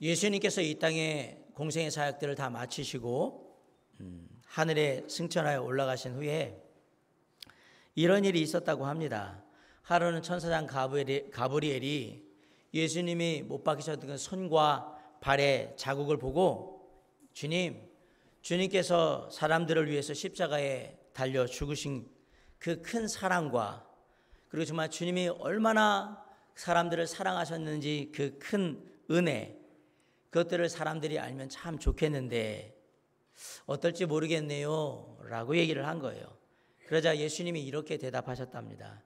예수님께서 이 땅에 공생의 사역들을 다 마치시고 하늘에 승천하여 올라가신 후에 이런 일이 있었다고 합니다. 하루는 천사장 가브리엘이 예수님이 못 박히셨던 그 손과 발의 자국을 보고 주님께서 사람들을 위해서 십자가에 달려 죽으신 그 큰 사랑과 그리고 정말 주님이 얼마나 사람들을 사랑하셨는지 그 큰 은혜, 그것들을 사람들이 알면 참 좋겠는데 어떨지 모르겠네요 라고 얘기를 한 거예요. 그러자 예수님이 이렇게 대답하셨답니다.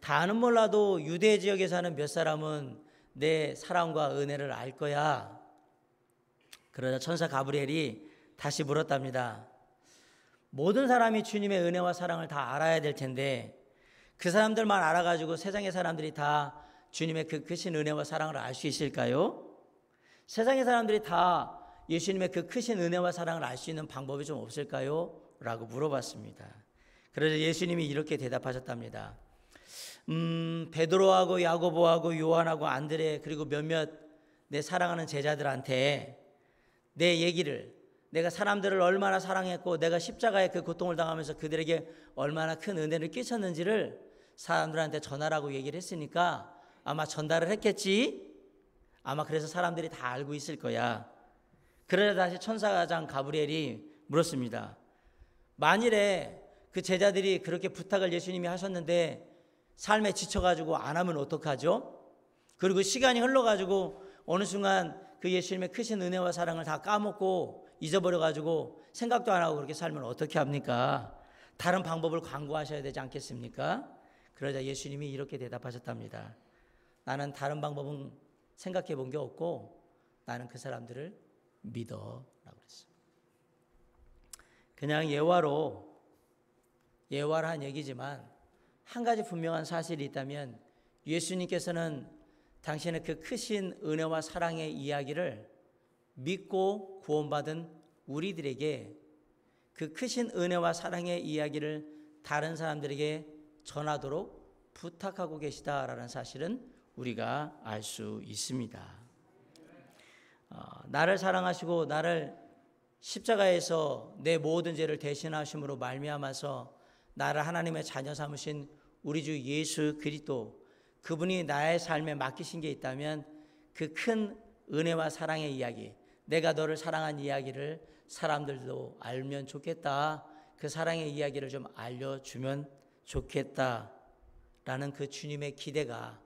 다는 몰라도 유대 지역에 사는 몇 사람은 내 사랑과 은혜를 알 거야. 그러자 천사 가브리엘이 다시 물었답니다. 모든 사람이 주님의 은혜와 사랑을 다 알아야 될 텐데 그 사람들만 알아가지고 세상의 사람들이 다 주님의 그 크신 은혜와 사랑을 알 수 있을까요? 세상의 사람들이 다 예수님의 그 크신 은혜와 사랑을 알 수 있는 방법이 좀 없을까요? 라고 물어봤습니다. 그래서 예수님이 이렇게 대답하셨답니다. 베드로하고 야고보하고 요한하고 안드레 그리고 몇몇 내 사랑하는 제자들한테 내 얘기를, 내가 사람들을 얼마나 사랑했고 내가 십자가에 그 고통을 당하면서 그들에게 얼마나 큰 은혜를 끼쳤는지를 사람들한테 전하라고 얘기를 했으니까 아마 전달을 했겠지. 아마 그래서 사람들이 다 알고 있을 거야. 그러자 다시 천사장 가브리엘이 물었습니다. 만일에 그 제자들이 그렇게 부탁을 예수님이 하셨는데 삶에 지쳐가지고 안 하면 어떡하죠? 그리고 시간이 흘러가지고 어느 순간 그 예수님의 크신 은혜와 사랑을 다 까먹고 잊어버려가지고 생각도 안 하고 그렇게 살면 어떻게 합니까? 다른 방법을 강구하셔야 되지 않겠습니까? 그러자 예수님이 이렇게 대답하셨답니다. 나는 다른 방법은 생각해 본 게 없고 나는 그 사람들을 믿어 라고 그랬어요. 그냥 예화로 한 얘기지만 한 가지 분명한 사실이 있다면 예수님께서는 당신의 그 크신 은혜와 사랑의 이야기를 믿고 구원받은 우리들에게 그 크신 은혜와 사랑의 이야기를 다른 사람들에게 전하도록 부탁하고 계시다라는 사실은 우리가 알 수 있습니다. 나를 사랑하시고 나를 십자가에서 내 모든 죄를 대신하심으로 말미암아서 나를 하나님의 자녀 삼으신 우리 주 예수 그리스도, 그분이 나의 삶에 맡기신 게 있다면 그 큰 은혜와 사랑의 이야기, 내가 너를 사랑한 이야기를 사람들도 알면 좋겠다, 그 사랑의 이야기를 좀 알려주면 좋겠다라는 그 주님의 기대가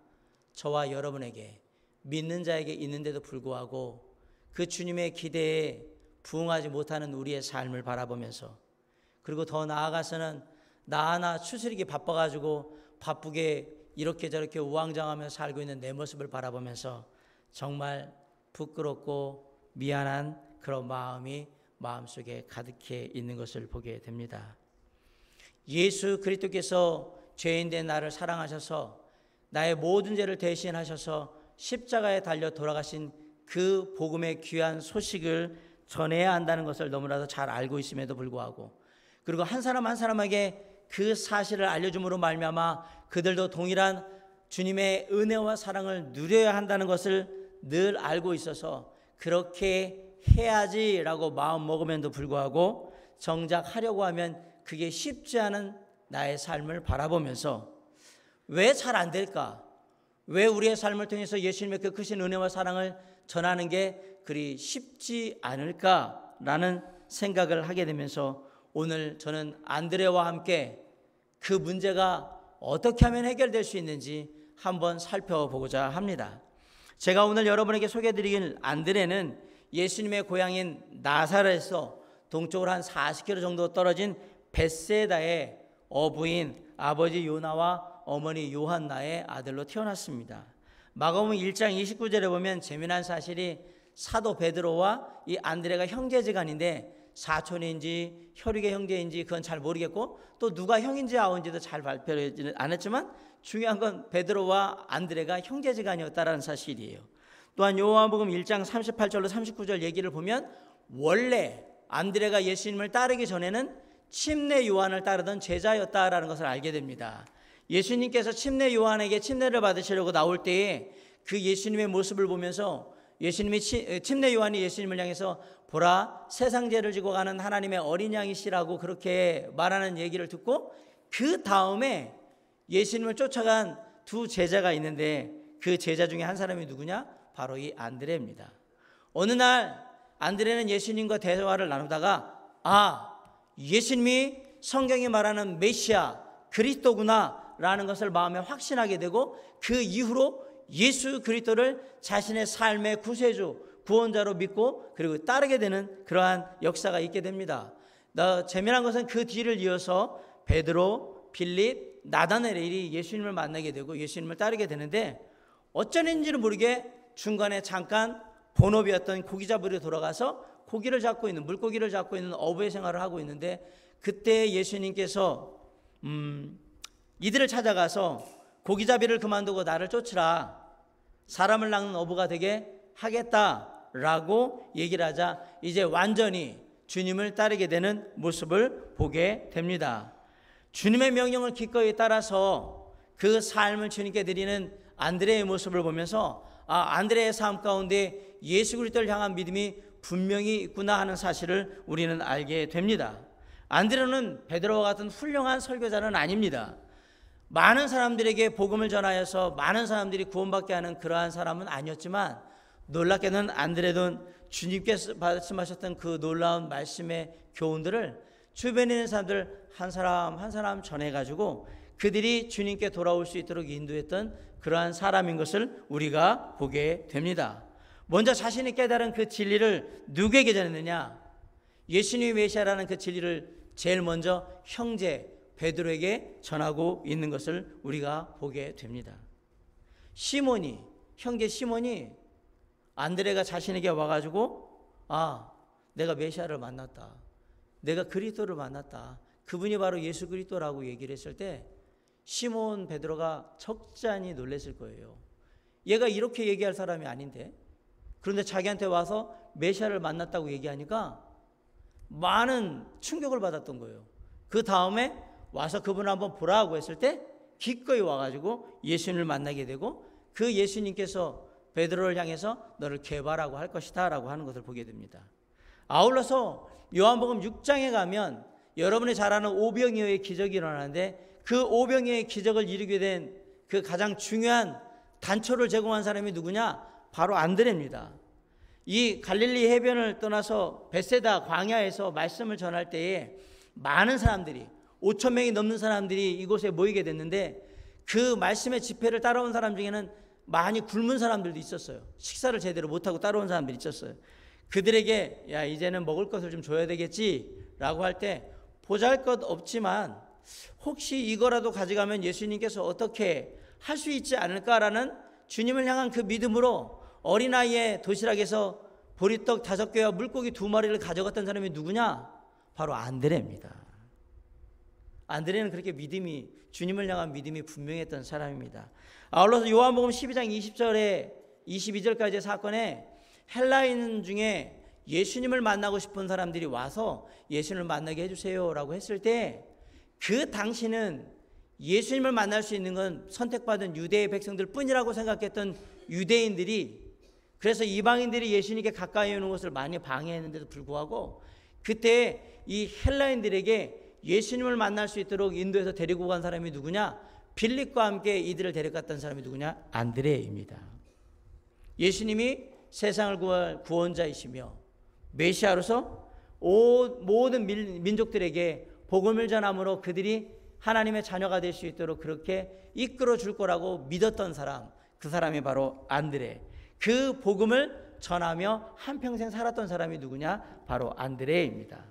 저와 여러분에게, 믿는 자에게 있는데도 불구하고 그 주님의 기대에 부응하지 못하는 우리의 삶을 바라보면서, 그리고 더 나아가서는 나 하나 추스리기 바빠가지고 바쁘게 이렇게 저렇게 우왕좌왕하며 살고 있는 내 모습을 바라보면서 정말 부끄럽고 미안한 그런 마음이 마음속에 가득해 있는 것을 보게 됩니다. 예수 그리스도께서 죄인된 나를 사랑하셔서 나의 모든 죄를 대신하셔서 십자가에 달려 돌아가신 그 복음의 귀한 소식을 전해야 한다는 것을 너무나도 잘 알고 있음에도 불구하고, 그리고 한 사람 한 사람에게 그 사실을 알려줌으로 말미암아 그들도 동일한 주님의 은혜와 사랑을 누려야 한다는 것을 늘 알고 있어서 그렇게 해야지라고 마음 먹으면도 불구하고 정작 하려고 하면 그게 쉽지 않은 나의 삶을 바라보면서 왜 잘 안 될까? 왜 우리의 삶을 통해서 예수님의 그 크신 은혜와 사랑을 전하는 게 그리 쉽지 않을까라는 생각을 하게 되면서 오늘 저는 안드레와 함께 그 문제가 어떻게 하면 해결될 수 있는지 한번 살펴보고자 합니다. 제가 오늘 여러분에게 소개해드릴 안드레는 예수님의 고향인 나사렛에서 동쪽으로 한 40km 정도 떨어진 벳세다의 어부인 아버지 요나와 어머니 요한나의 아들로 태어났습니다. 마가복음 1장 29절에 보면 재미난 사실이 사도 베드로와 이 안드레가 형제지간인데 사촌인지 혈육의 형제인지 그건 잘 모르겠고 또 누가 형인지 아우인지도 잘 발표를 안 했지만 중요한 건 베드로와 안드레가 형제지간이었다라는 사실이에요. 또한 요한복음 1장 38절로 39절 얘기를 보면 원래 안드레가 예수님을 따르기 전에는 침례 요한을 따르던 제자였다라는 것을 알게 됩니다. 예수님께서 침례 요한에게 침례를 받으시려고 나올 때에 그 예수님의 모습을 보면서 예수님이 침례 요한이 예수님을 향해서 보라 세상 죄를 지고 가는 하나님의 어린 양이시라고 그렇게 말하는 얘기를 듣고 그 다음에 예수님을 쫓아간 두 제자가 있는데 그 제자 중에 한 사람이 누구냐? 바로 이 안드레입니다. 어느 날 안드레는 예수님과 대화를 나누다가 예수님이 성경이 말하는 메시아 그리스도구나 라는 것을 마음에 확신하게 되고 그 이후로 예수 그리스도를 자신의 삶의 구세주 구원자로 믿고 그리고 따르게 되는 그러한 역사가 있게 됩니다. 재미난 것은 그 뒤를 이어서 베드로, 빌립, 나다나엘이 예수님을 만나게 되고 예수님을 따르게 되는데 어쩌는지는 모르게 중간에 잠깐 본업이었던 고기 잡으러 돌아가서 고기를 잡고 있는 물고기를 잡고 있는 어부의 생활을 하고 있는데 그때 예수님께서 이들을 찾아가서 고기잡이를 그만두고 나를 쫓으라 사람을 낚는 어부가 되게 하겠다라고 얘기를 하자 이제 완전히 주님을 따르게 되는 모습을 보게 됩니다. 주님의 명령을 기꺼이 따라서 그 삶을 주님께 드리는 안드레의 모습을 보면서 안드레의 삶 가운데 예수 그리스도를 향한 믿음이 분명히 있구나 하는 사실을 우리는 알게 됩니다. 안드레는 베드로와 같은 훌륭한 설교자는 아닙니다. 많은 사람들에게 복음을 전하여서 많은 사람들이 구원받게 하는 그러한 사람은 아니었지만 놀랍게는 안드레는 주님께서 말씀하셨던 그 놀라운 말씀의 교훈들을 주변에 있는 사람들 한 사람 한 사람 전해가지고 그들이 주님께 돌아올 수 있도록 인도했던 그러한 사람인 것을 우리가 보게 됩니다. 먼저 자신이 깨달은 그 진리를 누구에게 전했느냐? 예수님이 메시아라는 그 진리를 제일 먼저 형제 베드로에게 전하고 있는 것을 우리가 보게 됩니다. 형제 시몬이 안드레가 자신에게 와가지고 내가 메시아를 만났다. 내가 그리스도를 만났다. 그분이 바로 예수 그리스도라고 얘기를 했을 때 시몬 베드로가 적잖이 놀랐을 거예요. 얘가 이렇게 얘기할 사람이 아닌데 그런데 자기한테 와서 메시아를 만났다고 얘기하니까 많은 충격을 받았던 거예요. 그 다음에 와서 그분을 한번 보라고 했을 때 기꺼이 와가지고 예수님을 만나게 되고 그 예수님께서 베드로를 향해서 너를 개발하고 할 것이다 라고 하는 것을 보게 됩니다. 아울러서 요한복음 6장에 가면 여러분이 잘 아는 오병이어의 기적이 일어나는데 그 오병이어의 기적을 이루게 된 그 가장 중요한 단초를 제공한 사람이 누구냐? 바로 안드레입니다. 이 갈릴리 해변을 떠나서 벳세다 광야에서 말씀을 전할 때에 많은 사람들이 5천 명이 넘는 사람들이 이곳에 모이게 됐는데 그 말씀의 집회를 따라온 사람 중에는 많이 굶은 사람들도 있었어요. 식사를 제대로 못하고 따라온 사람들이 있었어요. 그들에게 야 이제는 먹을 것을 좀 줘야 되겠지 라고 할 때 보잘것없지만 혹시 이거라도 가져가면 예수님께서 어떻게 할 수 있지 않을까라는 주님을 향한 그 믿음으로 어린아이의 도시락에서 보리떡 5개와 물고기 2마리를 가져갔던 사람이 누구냐? 바로 안드레입니다. 안드레는 그렇게 주님을 향한 믿음이 분명했던 사람입니다. 아울러서 요한복음 12장 20절에 22절까지의 사건에 헬라인 중에 예수님을 만나고 싶은 사람들이 와서 예수님을 만나게 해주세요라고 했을 때 그 당시는 예수님을 만날 수 있는 건 선택받은 유대의 백성들 뿐이라고 생각했던 유대인들이 그래서 이방인들이 예수님께 가까이 오는 것을 많이 방해했는데도 불구하고 그때 이 헬라인들에게 예수님을 만날 수 있도록 인도에서 데리고 간 사람이 누구냐? 빌립과 함께 이들을 데려갔던 사람이 누구냐? 안드레입니다. 예수님이 세상을 구할 구원자이시며 메시아로서 모든 민족들에게 복음을 전함으로 그들이 하나님의 자녀가 될 수 있도록 그렇게 이끌어 줄 거라고 믿었던 사람, 그 사람이 바로 안드레. 그 복음을 전하며 한평생 살았던 사람이 누구냐? 바로 안드레입니다.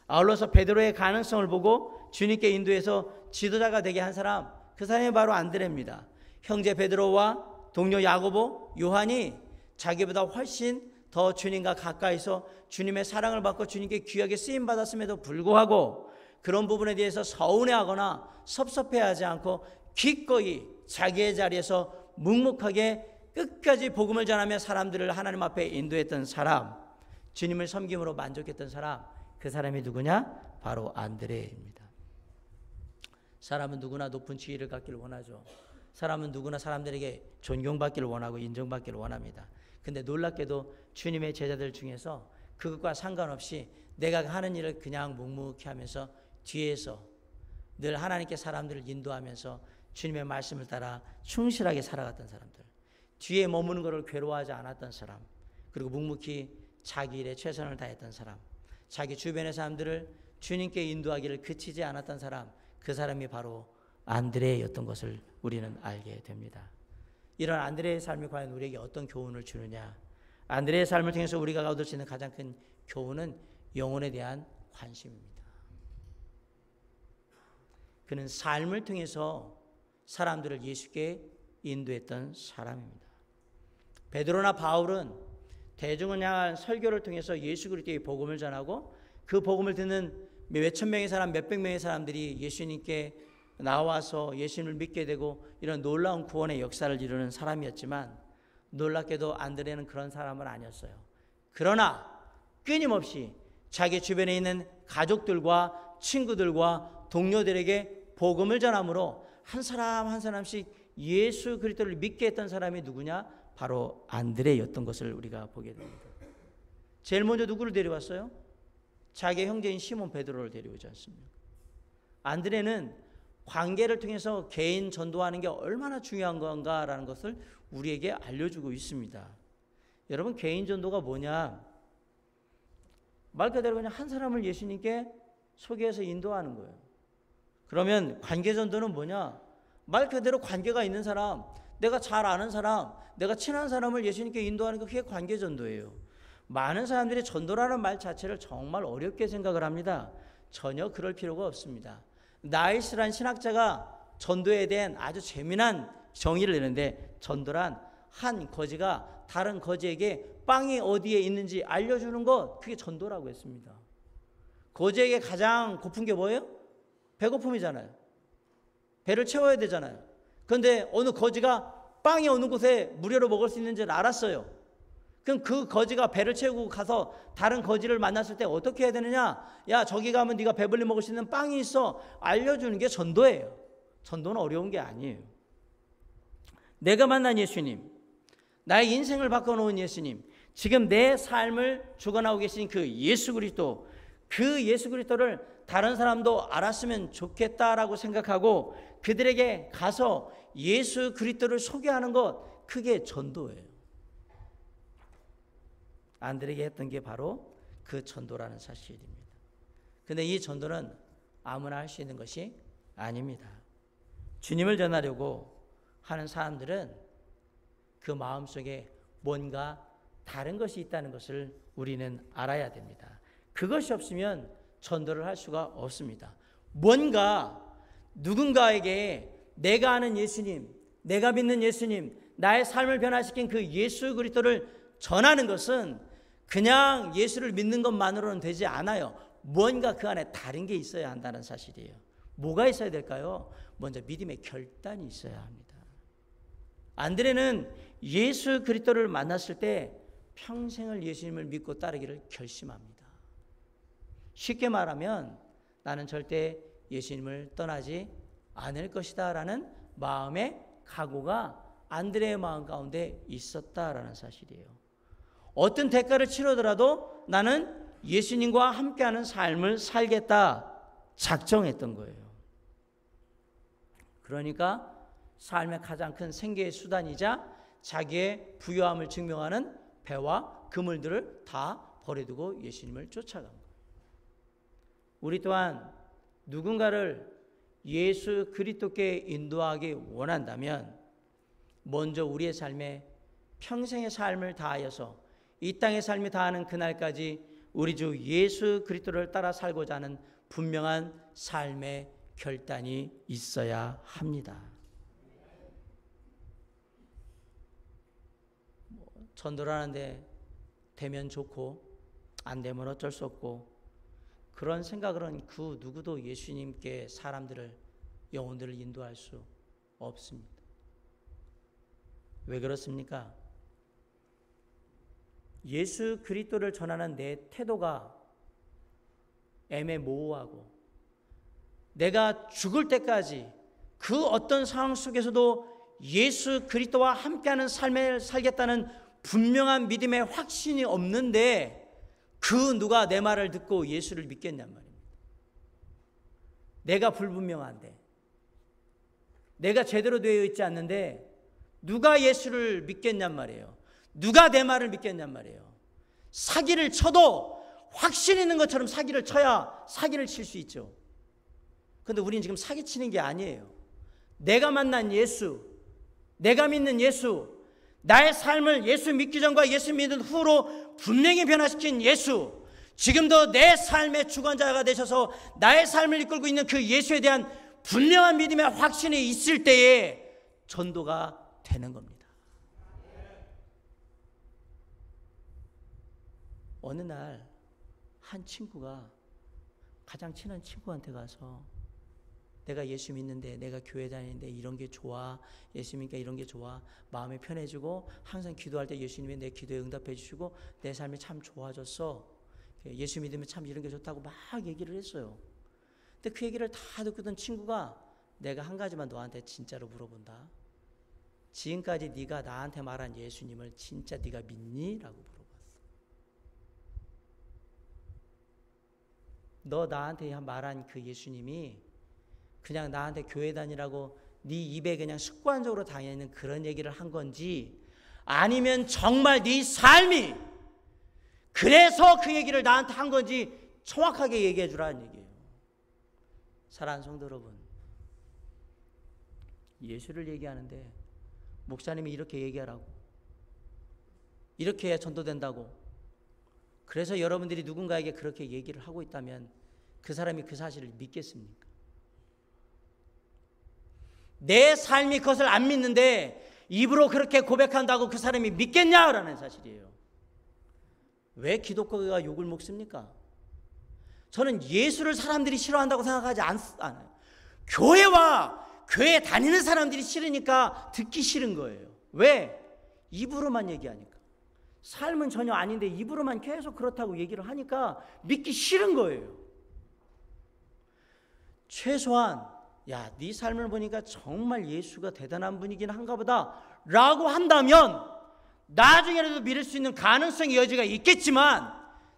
아울러서 베드로의 가능성을 보고 주님께 인도해서 지도자가 되게 한 사람, 그 사람이 바로 안드레입니다. 형제 베드로와 동료 야고보, 요한이 자기보다 훨씬 더 주님과 가까이서 주님의 사랑을 받고 주님께 귀하게 쓰임받았음에도 불구하고 그런 부분에 대해서 서운해하거나 섭섭해하지 않고 기꺼이 자기의 자리에서 묵묵하게 끝까지 복음을 전하며 사람들을 하나님 앞에 인도했던 사람, 주님을 섬김으로 만족했던 사람, 그 사람이 누구냐? 바로 안드레입니다. 사람은 누구나 높은 지위를 갖기를 원하죠. 사람은 누구나 사람들에게 존경받기를 원하고 인정받기를 원합니다. 근데 놀랍게도 주님의 제자들 중에서 그것과 상관없이 내가 하는 일을 그냥 묵묵히 하면서 뒤에서 늘 하나님께 사람들을 인도하면서 주님의 말씀을 따라 충실하게 살아갔던 사람들, 뒤에 머무는 것을 괴로워하지 않았던 사람, 그리고 묵묵히 자기 일에 최선을 다했던 사람, 자기 주변의 사람들을 주님께 인도하기를 그치지 않았던 사람, 그 사람이 바로 안드레였던 것을 우리는 알게 됩니다. 이런 안드레의 삶이 과연 우리에게 어떤 교훈을 주느냐? 안드레의 삶을 통해서 우리가 얻을 수 있는 가장 큰 교훈은 영혼에 대한 관심입니다. 그는 삶을 통해서 사람들을 예수께 인도했던 사람입니다. 베드로나 바울은 대중을 향한 설교를 통해서 예수 그리스도의 복음을 전하고 그 복음을 듣는 몇천 명의 사람, 몇백 명의 사람들이 예수님께 나와서 예수님을 믿게 되고 이런 놀라운 구원의 역사를 이루는 사람이었지만, 놀랍게도 안드레는 그런 사람은 아니었어요. 그러나 끊임없이 자기 주변에 있는 가족들과 친구들과 동료들에게 복음을 전함으로 한 사람 한 사람씩 예수 그리스도를 믿게 했던 사람이 누구냐? 바로 안드레였던 것을 우리가 보게 됩니다. 제일 먼저 누구를 데려왔어요? 자기 형제인 시몬 베드로를 데려오지 않습니까? 안드레는 관계를 통해서 개인 전도하는 게 얼마나 중요한 건가라는 것을 우리에게 알려주고 있습니다. 여러분, 개인 전도가 뭐냐? 말 그대로 그냥 한 사람을 예수님께 소개해서 인도하는 거예요. 그러면 관계 전도는 뭐냐? 말 그대로 관계가 있는 사람, 내가 잘 아는 사람, 내가 친한 사람을 예수님께 인도하는 게 그게 관계 전도예요. 많은 사람들이 전도라는 말 자체를 정말 어렵게 생각을 합니다. 전혀 그럴 필요가 없습니다. 나이스란 신학자가 전도에 대한 아주 재미난 정의를 내는데, 전도란 한 거지가 다른 거지에게 빵이 어디에 있는지 알려주는 것, 그게 전도라고 했습니다. 거지에게 가장 고픈 게 뭐예요? 배고픔이잖아요. 배를 채워야 되잖아요. 그런데 어느 거지가 빵이 어느 곳에 무료로 먹을 수 있는지를 알았어요. 그럼 그 거지가 배를 채우고 가서 다른 거지를 만났을 때 어떻게 해야 되느냐? 야, 저기 가면 네가 배불리 먹을 수 있는 빵이 있어. 알려주는 게 전도예요. 전도는 어려운 게 아니에요. 내가 만난 예수님, 나의 인생을 바꿔놓은 예수님, 지금 내 삶을 주관하고 계신 그 예수 그리스도, 그 예수 그리스도를 다른 사람도 알았으면 좋겠다라고 생각하고 그들에게 가서 예수 그리스도를 소개하는 것, 그게 전도예요. 안드레에게 했던 게 바로 그 전도라는 사실입니다. 근데 이 전도는 아무나 할 수 있는 것이 아닙니다. 주님을 전하려고 하는 사람들은 그 마음속에 뭔가 다른 것이 있다는 것을 우리는 알아야 됩니다. 그것이 없으면 전도를 할 수가 없습니다. 뭔가 누군가에게 내가 아는 예수님, 내가 믿는 예수님, 나의 삶을 변화시킨 그 예수 그리스도를 전하는 것은 그냥 예수를 믿는 것만으로는 되지 않아요. 뭔가 그 안에 다른 게 있어야 한다는 사실이에요. 뭐가 있어야 될까요? 먼저 믿음의 결단이 있어야 합니다. 안드레는 예수 그리스도를 만났을 때 평생을 예수님을 믿고 따르기를 결심합니다. 쉽게 말하면 나는 절대 예수님을 떠나지 않을 것이다 라는 마음의 각오가 안드레의 마음 가운데 있었다라는 사실이에요. 어떤 대가를 치르더라도 나는 예수님과 함께하는 삶을 살겠다 작정했던 거예요. 그러니까 삶의 가장 큰 생계의 수단이자 자기의 부유함을 증명하는 배와 그물들을 다 버려두고 예수님을 쫓아간 거예요. 우리 또한 누군가를 예수 그리스도께 인도하기 원한다면 먼저 우리의 삶에 평생의 삶을 다하여서 이 땅의 삶이 다하는 그날까지 우리 주 예수 그리스도를 따라 살고자 하는 분명한 삶의 결단이 있어야 합니다. 전도를 하는데 되면 좋고 안 되면 어쩔 수 없고 그런 생각으로는 그 누구도 예수님께 사람들을, 영혼들을 인도할 수 없습니다. 왜 그렇습니까? 예수 그리스도를 전하는 내 태도가 애매모호하고 내가 죽을 때까지 그 어떤 상황 속에서도 예수 그리스도와 함께하는 삶을 살겠다는 분명한 믿음의 확신이 없는데 그 누가 내 말을 듣고 예수를 믿겠냔 말입니다. 내가 불분명한데, 내가 제대로 되어 있지 않는데 누가 예수를 믿겠냔 말이에요. 누가 내 말을 믿겠냔 말이에요. 사기를 쳐도 확신 있는 것처럼 사기를 쳐야 사기를 칠 수 있죠. 그런데 우리는 지금 사기치는 게 아니에요. 내가 만난 예수, 내가 믿는 예수, 나의 삶을 예수 믿기 전과 예수 믿은 후로 분명히 변화시킨 예수, 지금도 내 삶의 주관자가 되셔서 나의 삶을 이끌고 있는 그 예수에 대한 분명한 믿음의 확신이 있을 때에 전도가 되는 겁니다. 어느 날 한 친구가 가장 친한 친구한테 가서 내가 예수 믿는데, 내가 교회 다니는데 이런 게 좋아, 예수 믿으니까 이런 게 좋아, 마음이 편해지고 항상 기도할 때 예수님이 내 기도에 응답해 주시고 내 삶이 참 좋아졌어, 예수 믿으면 참 이런 게 좋다고 막 얘기를 했어요. 근데 그 얘기를 다 듣고던 친구가 내가 한 가지만 너한테 진짜로 물어본다. 지금까지 네가 나한테 말한 예수님을 진짜 네가 믿니? 라고 물어봤어. 너 나한테 말한 그 예수님이 그냥 나한테 교회 다니라고 네 입에 그냥 습관적으로 다니는 그런 얘기를 한 건지, 아니면 정말 네 삶이 그래서 그 얘기를 나한테 한 건지 정확하게 얘기해 주라는 얘기예요. 사랑하는 성도 여러분, 예수를 얘기하는데 목사님이 이렇게 얘기하라고, 이렇게 해야 전도된다고, 그래서 여러분들이 누군가에게 그렇게 얘기를 하고 있다면 그 사람이 그 사실을 믿겠습니까? 내 삶이 그것을 안 믿는데 입으로 그렇게 고백한다고 그 사람이 믿겠냐라는 사실이에요. 왜 기독교가 욕을 먹습니까? 저는 예수를 사람들이 싫어한다고 생각하지 않아요. 교회와 교회에 다니는 사람들이 싫으니까 듣기 싫은 거예요. 왜? 입으로만 얘기하니까. 삶은 전혀 아닌데 입으로만 계속 그렇다고 얘기를 하니까 믿기 싫은 거예요. 최소한 야, 네 삶을 보니까 정말 예수가 대단한 분이긴 한가 보다 라고 한다면 나중에라도 믿을 수 있는 가능성의 여지가 있겠지만,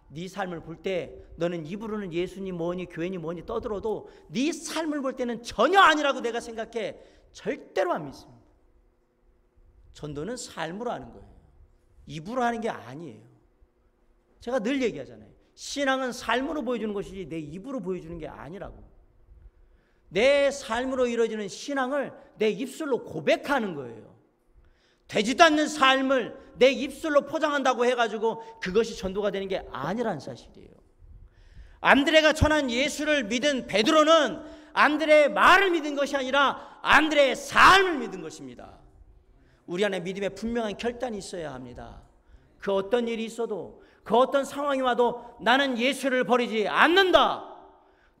네 삶을 볼 때 너는 입으로는 예수님 뭐니 교회니 뭐니 떠들어도 네 삶을 볼 때는 전혀 아니라고 내가 생각해. 절대로 안 믿습니다. 전도는 삶으로 하는 거예요. 입으로 하는 게 아니에요. 제가 늘 얘기하잖아요. 신앙은 삶으로 보여주는 것이지 내 입으로 보여주는 게 아니라고. 내 삶으로 이루어지는 신앙을 내 입술로 고백하는 거예요. 되지도 않는 삶을 내 입술로 포장한다고 해가지고 그것이 전도가 되는 게 아니라는 사실이에요. 안드레가 전한 예수를 믿은 베드로는 안드레의 말을 믿은 것이 아니라 안드레의 삶을 믿은 것입니다. 우리 안에 믿음의 분명한 결단이 있어야 합니다. 그 어떤 일이 있어도, 그 어떤 상황이 와도 나는 예수를 버리지 않는다.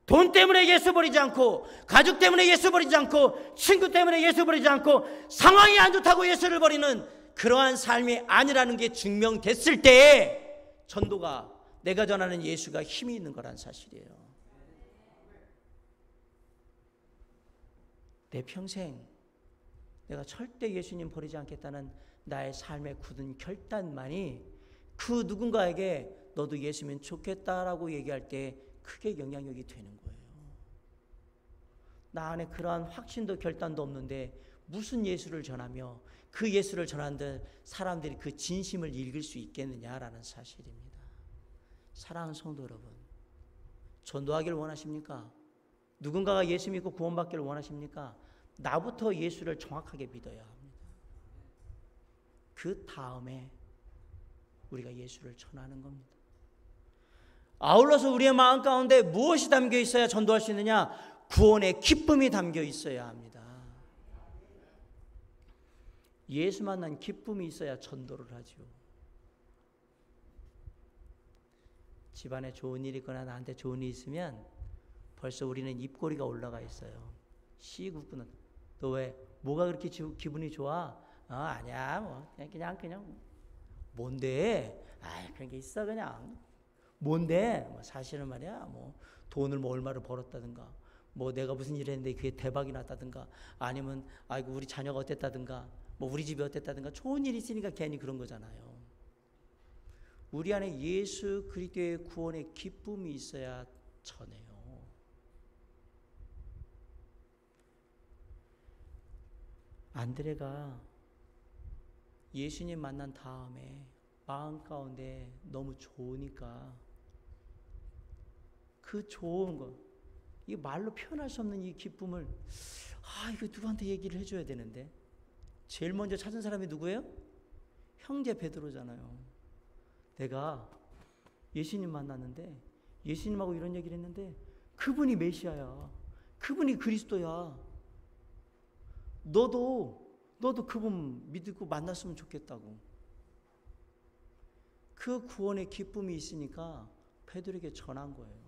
돈 때문에 예수 버리지 않고, 가족 때문에 예수 버리지 않고, 친구 때문에 예수 버리지 않고, 상황이 안 좋다고 예수를 버리는 그러한 삶이 아니라는 게 증명됐을 때에 전도가, 내가 전하는 예수가 힘이 있는 거란 사실이에요. 내 평생 내가 절대 예수님 버리지 않겠다는 나의 삶의 굳은 결단만이 그 누군가에게 너도 예수면 좋겠다라고 얘기할 때 크게 영향력이 되는 거예요. 나 안에 그러한 확신도 결단도 없는데 무슨 예수를 전하며 그 예수를 전하는데 사람들이 그 진심을 읽을 수 있겠느냐라는 사실입니다. 사랑하는 성도 여러분, 전도하기를 원하십니까? 누군가가 예수 믿고 구원받기를 원하십니까? 나부터 예수를 정확하게 믿어야 합니다. 그 다음에 우리가 예수를 전하는 겁니다. 아울러서 우리의 마음 가운데 무엇이 담겨 있어야 전도할 수 있느냐? 구원의 기쁨이 담겨 있어야 합니다. 예수 만난 기쁨이 있어야 전도를 하죠. 집안에 좋은 일이 있거나 나한테 좋은 일이 있으면 벌써 우리는 입꼬리가 올라가 있어요. 시국구는 너 왜 뭐가 그렇게 기분이 좋아? 아니야 뭐 그냥 뭔데? 그런 게 있어 그냥. 뭔데? 뭐 사실은 말이야 뭐 돈을 뭐 얼마를 벌었다든가, 뭐 내가 무슨 일을 했는데 그게 대박이 났다든가, 아니면 아이고 우리 자녀가 어땠다든가, 뭐 우리 집이 어땠다든가, 좋은 일이 있으니까 괜히 그런 거잖아요. 우리 안에 예수 그리스도의 구원의 기쁨이 있어야 전해요. 안드레가 예수님 만난 다음에 마음 가운데 너무 좋으니까 그 좋은 거, 이 말로 표현할 수 없는 이 기쁨을 이거 누구한테 얘기를 해줘야 되는데 제일 먼저 찾은 사람이 누구예요? 형제 베드로잖아요. 내가 예수님 만났는데 예수님하고 이런 얘기를 했는데 그분이 메시아야. 그분이 그리스도야. 너도 그분 믿고 만났으면 좋겠다고. 그 구원의 기쁨이 있으니까 베드로에게 전한 거예요.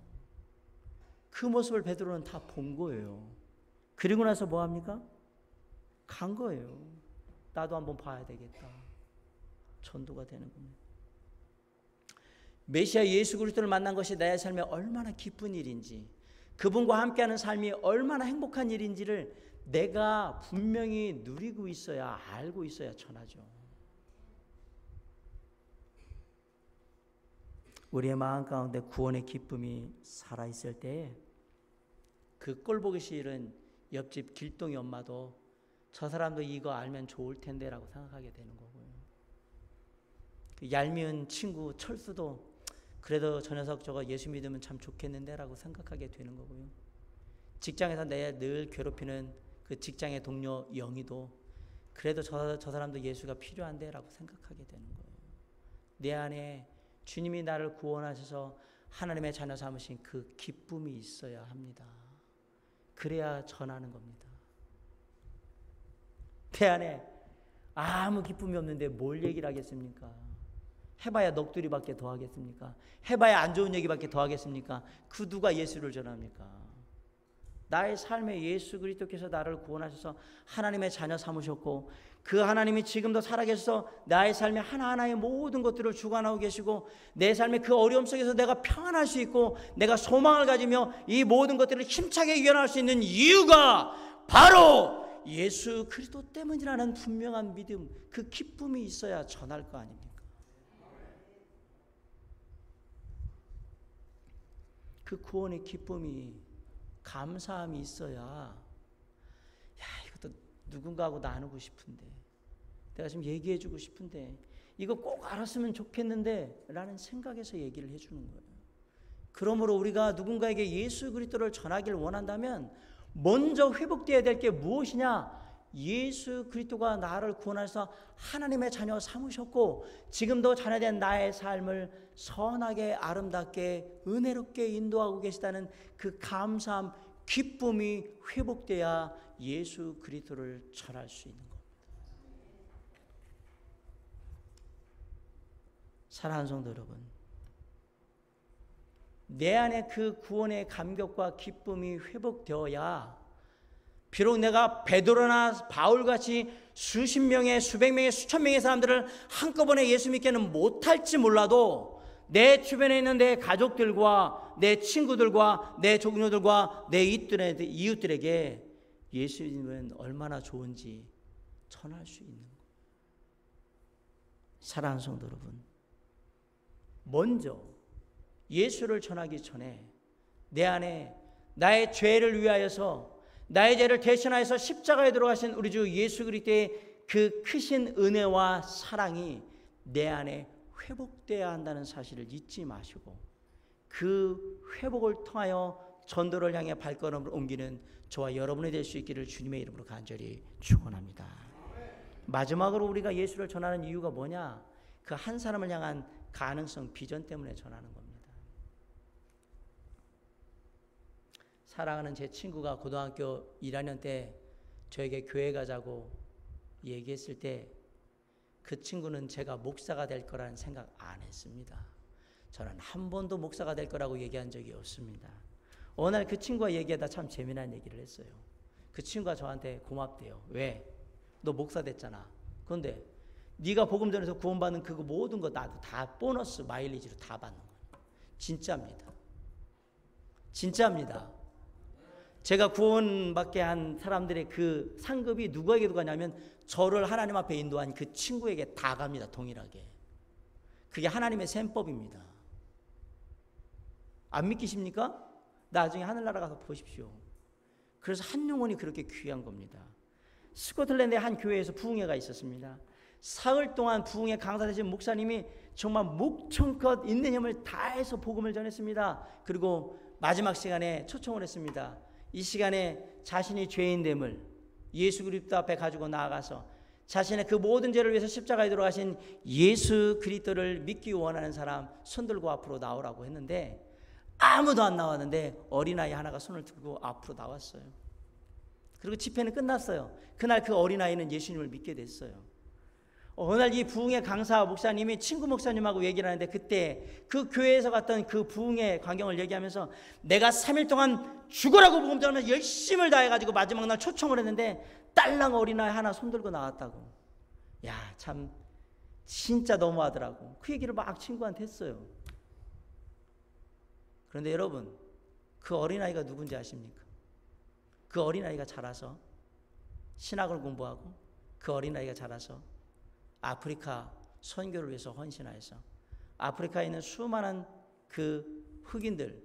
그 모습을 베드로는 다 본 거예요. 그리고 나서 뭐 합니까? 간 거예요. 나도 한번 봐야 되겠다. 전도가 되는 겁니다. 메시아 예수 그리스도를 만난 것이 나의 삶에 얼마나 기쁜 일인지, 그분과 함께하는 삶이 얼마나 행복한 일인지를 내가 분명히 누리고 있어야, 알고 있어야 전하죠. 우리의 마음 가운데 구원의 기쁨이 살아있을 때 그 꼴보기 싫은 옆집 길동이 엄마도 저 사람도 이거 알면 좋을 텐데 라고 생각하게 되는 거고요. 그 얄미운 친구 철수도 그래도 저 녀석 저거 예수 믿으면 참 좋겠는데 라고 생각하게 되는 거고요. 직장에서 내 늘 괴롭히는 그 직장의 동료 영희도 그래도 저 사람도 예수가 필요한데 라고 생각하게 되는 거예요. 내 안에 주님이 나를 구원하셔서 하나님의 자녀 삼으신 그 기쁨이 있어야 합니다. 그래야 전하는 겁니다. 내 안에 아무 기쁨이 없는데 뭘 얘기를 하겠습니까? 해봐야 넋두리밖에 더 하겠습니까? 해봐야 안 좋은 얘기밖에 더 하겠습니까? 그 누가 예수를 전합니까? 나의 삶에 예수 그리스도께서 나를 구원하셔서 하나님의 자녀 삼으셨고 그 하나님이 지금도 살아계셔서 나의 삶에 하나하나의 모든 것들을 주관하고 계시고 내 삶의 그 어려움 속에서 내가 평안할 수 있고 내가 소망을 가지며 이 모든 것들을 힘차게 이겨나갈 수 있는 이유가 바로 예수 그리스도 때문이라는 분명한 믿음, 그 기쁨이 있어야 전할 거 아닙니까? 그 구원의 기쁨이, 감사함이 있어야 이것도 누군가하고 나누고 싶은데, 내가 지금 얘기해주고 싶은데 이거 꼭 알았으면 좋겠는데 라는 생각에서 얘기를 해주는 거예요. 그러므로 우리가 누군가에게 예수 그리스도를 전하기를 원한다면 먼저 회복되어야 될 게 무엇이냐? 예수 그리스도가 나를 구원하셔서 하나님의 자녀 삼으셨고 지금도 자녀된 나의 삶을 선하게 아름답게 은혜롭게 인도하고 계시다는 그 감사함, 기쁨이 회복돼야 예수 그리스도를 전할 수 있는 겁니다. 사랑하는 성도 여러분, 내 안에 그 구원의 감격과 기쁨이 회복되어야 비록 내가 베드로나 바울같이 수십 명의 수백 명의 수천 명의 사람들을 한꺼번에 예수 믿게는 못할지 몰라도 내 주변에 있는 내 가족들과 내 친구들과 내 동료들과 내 이웃들에게 예수님은 얼마나 좋은지 전할 수 있는 거예요. 사랑하는 성도 여러분, 먼저 예수를 전하기 전에 내 안에 나의 죄를 위하여서 나의 죄를 대신하여서 십자가에 들어가신 우리 주 예수 그리스도의 그 크신 은혜와 사랑이 내 안에 회복돼야 한다는 사실을 잊지 마시고 그 회복을 통하여 전도를 향해 발걸음을 옮기는 저와 여러분이 될 수 있기를 주님의 이름으로 간절히 축원합니다. 마지막으로 우리가 예수를 전하는 이유가 뭐냐? 그 한 사람을 향한 가능성, 비전 때문에 전하는 겁니다. 사랑하는 제 친구가 고등학교 1학년 때 저에게 교회 가자고 얘기했을 때 그 친구는 제가 목사가 될 거라는 생각 안 했습니다. 저는 한 번도 목사가 될 거라고 얘기한 적이 없습니다. 어느 날 그 친구와 얘기하다 참 재미난 얘기를 했어요. 그 친구가 저한테 고맙대요. 왜? 너 목사 됐잖아. 그런데 네가 복음 전해서 구원받는 그거 모든 거 나도 다 보너스 마일리지로 다 받는 거예요. 진짜입니다. 진짜입니다. 제가 구원받게 한 사람들의 그 상급이 누구에게도 가냐면 저를 하나님 앞에 인도한 그 친구에게 다 갑니다. 동일하게. 그게 하나님의 셈법입니다. 안 믿기십니까? 나중에 하늘나라 가서 보십시오. 그래서 한 영혼이 그렇게 귀한 겁니다. 스코틀랜드의 한 교회에서 부흥회가 있었습니다. 사흘 동안 부흥회 강사 되신 목사님이 정말 목청껏 있는 힘을 다해서 복음을 전했습니다. 그리고 마지막 시간에 초청을 했습니다. 이 시간에 자신이 죄인됨을 예수 그리스도 앞에 가지고 나아가서 자신의 그 모든 죄를 위해서 십자가에 들어가신 예수 그리스도를 믿기 원하는 사람 손 들고 앞으로 나오라고 했는데 아무도 안 나왔는데 어린아이 하나가 손을 들고 앞으로 나왔어요. 그리고 집회는 끝났어요. 그날 그 어린아이는 예수님을 믿게 됐어요. 어느 날 이 부흥회 강사 목사님이 친구 목사님하고 얘기를 하는데 그때 그 교회에서 갔던 그 부흥회 광경을 얘기하면서 내가 3일 동안 죽으라고 복음 전하면서 열심을 다해가지고 마지막 날 초청을 했는데 딸랑 어린아이 하나 손들고 나왔다고. 야, 참 진짜 너무하더라고. 그 얘기를 막 친구한테 했어요. 그런데 여러분, 그 어린아이가 누군지 아십니까? 그 어린아이가 자라서 신학을 공부하고 그 어린아이가 자라서 아프리카 선교를 위해서 헌신하여서 아프리카에 있는 수많은 그 흑인들,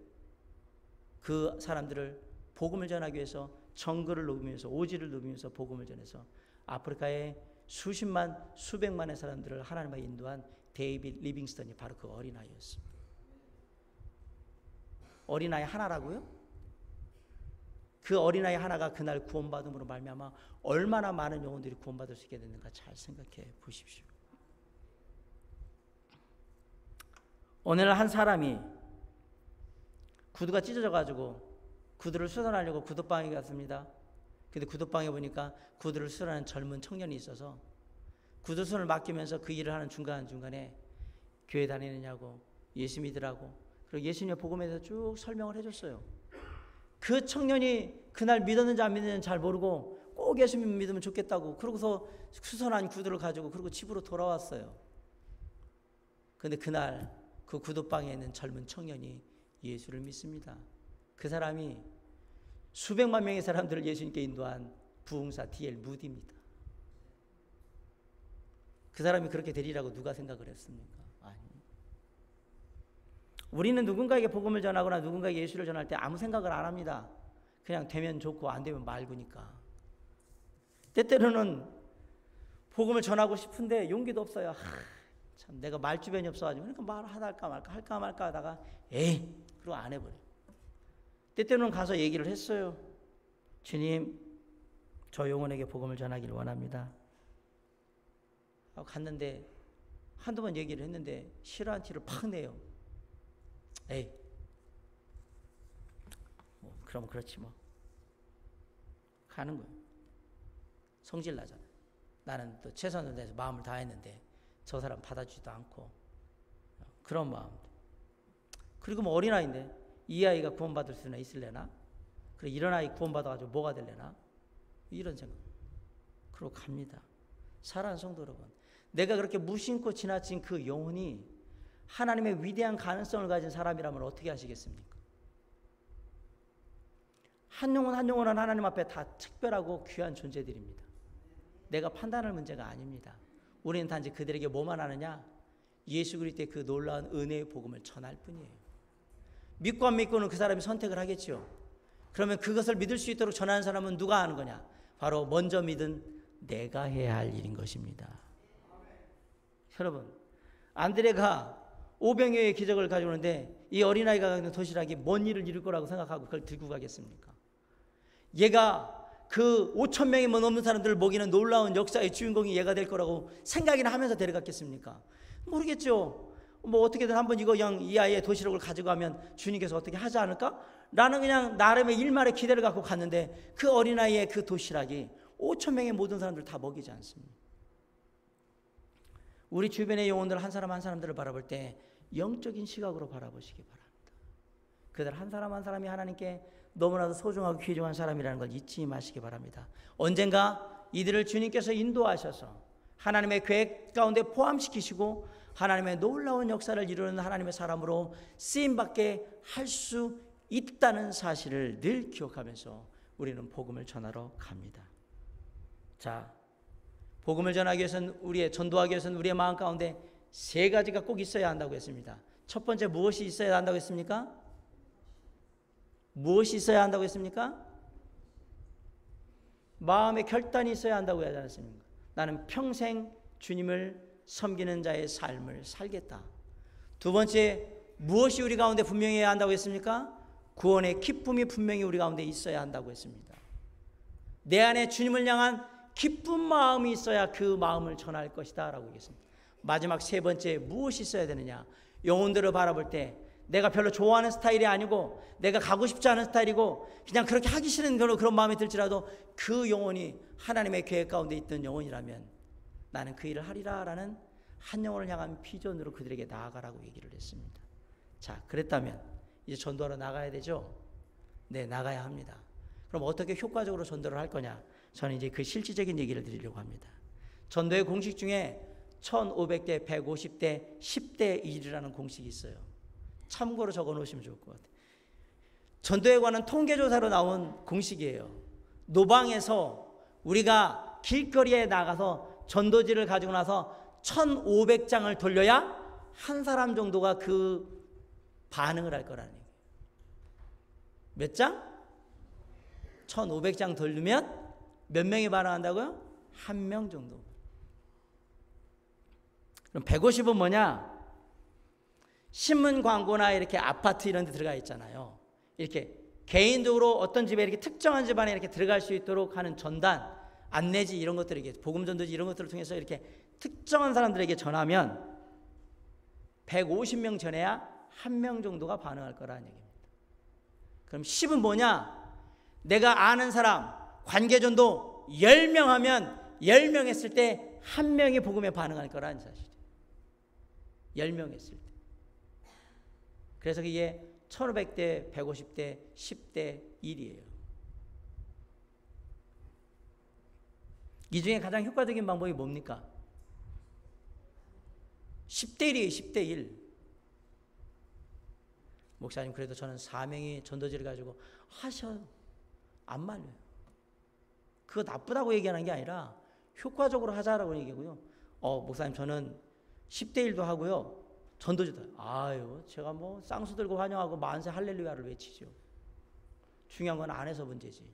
그 사람들을 복음을 전하기 위해서 정글을 누비면서 오지를 누비면서 복음을 전해서 아프리카의 수십만 수백만의 사람들을 하나님께 인도한 데이빗 리빙스턴이 바로 그 어린아이였습니다. 어린아이 하나라고요? 그 어린아이 하나가 그날 구원받음으로 말미암아 얼마나 많은 영혼들이 구원받을 수 있게 됐는가 잘 생각해 보십시오. 오늘 한 사람이 구두가 찢어져가지고 구두를 수선하려고 구두방에 갔습니다. 근데 구두방에 보니까 구두를 수선하는 젊은 청년이 있어서 구두선을 맡기면서 그 일을 하는 중간중간에 교회 다니느냐고 예수 믿으라고 그리고 예수님의 복음에 대해서 쭉 설명을 해줬어요. 그 청년이 그날 믿었는지 안 믿었는지 잘 모르고 꼭 예수님 믿으면 좋겠다고 그러고서 수선한 구두를 가지고 그리고 집으로 돌아왔어요. 그런데 그날 그 구두방에 있는 젊은 청년이 예수를 믿습니다. 그 사람이 수백만 명의 사람들을 예수님께 인도한 부흥사 D.L. 무디입니다. 그 사람이 그렇게 되리라고 누가 생각을 했습니까? 아니. 우리는 누군가에게 복음을 전하거나 누군가에게 예수를 전할 때 아무 생각을 안 합니다. 그냥 되면 좋고 안 되면 말고니까. 때때로는 복음을 전하고 싶은데 용기도 없어요. 참 내가 말주변이 없어가지고 그러니까 말할까 말까 할까 말까 하다가 에이 그러고 안 해버려요. 때때로는 가서 얘기를 했어요. 주님, 저 영혼에게 복음을 전하기를 원합니다. 하고 갔는데 한두 번 얘기를 했는데 싫어한 티를 팍 내요. 에이, 뭐 그럼 그렇지 뭐. 가는 거예요. 성질 나잖아. 나는 또 최선을 다해서 마음을 다했는데 저 사람 받아주지도 않고 그런 마음. 그리고 뭐 어린아이인데 이 아이가 구원받을 수는 있을래나? 그래 이런 아이 구원받아가지고 뭐가 될래나? 이런 생각. 그러고 갑니다. 사랑하는 성도 여러분, 내가 그렇게 무심코 지나친 그 영혼이 하나님의 위대한 가능성을 가진 사람이라면 어떻게 하시겠습니까? 한 영혼 한 영혼은 하나님 앞에 다 특별하고 귀한 존재들입니다. 내가 판단할 문제가 아닙니다. 우리는 단지 그들에게 뭐만 하느냐? 예수 그리스도의 그 놀라운 은혜의 복음을 전할 뿐이에요. 믿고 안 믿고는 그 사람이 선택을 하겠죠. 그러면 그것을 믿을 수 있도록 전하는 사람은 누가 하는 거냐? 바로 먼저 믿은 내가 해야 할 일인 것입니다. 여러분, 안드레가 오병이어의 기적을 가지고 오는데 이 어린아이가 가진 도시락이 뭔 일을 이룰 거라고 생각하고 그걸 들고 가겠습니까? 얘가 그 5천 명이 넘는 사람들을 먹이는 놀라운 역사의 주인공이 얘가 될 거라고 생각이나 하면서 데려갔겠습니까? 모르겠죠. 뭐 어떻게든 한번 이거 그냥 이 아이의 도시락을 가지고 가면 주님께서 어떻게 하지 않을까? 라는 그냥 나름의 일말의 기대를 갖고 갔는데 그 어린아이의 그 도시락이 5천 명의 모든 사람들을 다 먹이지 않습니다. 우리 주변의 영혼들 한 사람 한 사람들을 바라볼 때 영적인 시각으로 바라보시기 바랍니다. 그들 한 사람 한 사람이 하나님께 너무나도 소중하고 귀중한 사람이라는 걸 잊지 마시기 바랍니다. 언젠가 이들을 주님께서 인도하셔서 하나님의 계획 가운데 포함시키시고 하나님의 놀라운 역사를 이루는 하나님의 사람으로 쓰임받게 할 수 있다는 사실을 늘 기억하면서 우리는 복음을 전하러 갑니다. 자, 복음을 전하기 위해서는 전도하기 위해서는 우리의 마음 가운데 세 가지가 꼭 있어야 한다고 했습니다. 첫 번째 무엇이 있어야 한다고 했습니까? 무엇이 있어야 한다고 했습니까? 마음의 결단이 있어야 한다고 하지 않습니까? 나는 평생 주님을 섬기는 자의 삶을 살겠다. 두 번째, 무엇이 우리 가운데 분명히 해야 한다고 했습니까? 구원의 기쁨이 분명히 우리 가운데 있어야 한다고 했습니다. 내 안에 주님을 향한 기쁜 마음이 있어야 그 마음을 전할 것이다 라고 얘기했습니다. 마지막 세 번째, 무엇이 있어야 되느냐? 영혼들을 바라볼 때 내가 별로 좋아하는 스타일이 아니고 내가 가고 싶지 않은 스타일이고 그냥 그렇게 하기 싫은 별로 그런 마음이 들지라도 그 영혼이 하나님의 계획 가운데 있던 영혼이라면 나는 그 일을 하리라 라는 한 영혼을 향한 비전으로 그들에게 나아가라고 얘기를 했습니다. 자, 그랬다면 이제 전도하러 나가야 되죠? 네, 나가야 합니다. 그럼 어떻게 효과적으로 전도를 할 거냐? 저는 이제 그 실질적인 얘기를 드리려고 합니다. 전도의 공식 중에 1500대, 150대, 10대 1이라는 공식이 있어요. 참고로 적어 놓으시면 좋을 것 같아요. 전도에 관한 통계조사로 나온 공식이에요. 노방에서 우리가 길거리에 나가서 전도지를 가지고 나서 1500장을 돌려야 한 사람 정도가 그 반응을 할 거라는 얘기예요. 몇 장? 1500장 돌리면 몇 명이 반응한다고요? 한 명 정도. 그럼 150은 뭐냐? 신문 광고나 이렇게 아파트 이런 데 들어가 있잖아요. 이렇게 개인적으로 어떤 집에 이렇게 특정한 집안에 이렇게 들어갈 수 있도록 하는 전단, 안내지 이런 것들을 복음전도지 이런 것들을 통해서 이렇게 특정한 사람들에게 전하면 150명 전해야 한 명 정도가 반응할 거라는 얘기입니다. 그럼 10은 뭐냐? 내가 아는 사람, 관계전도 10명 하면 10명 했을 때 한 명이 복음에 반응할 거라는 사실이에요. 10명 했을 때. 그래서 이게 1500대, 150대, 10대 1이에요. 이 중에 가장 효과적인 방법이 뭡니까? 10대 1이에요. 10대 1. 목사님, 그래도 저는 사명이 전도지를 가지고 하셔요. 안 말려요. 그거 나쁘다고 얘기하는 게 아니라 효과적으로 하자라고 얘기하고요. 목사님, 저는 10대 1도 하고요. 전도지도. 아유, 제가 뭐 쌍수 들고 환영하고 만세 할렐루야를 외치죠. 중요한 건 안에서 문제지.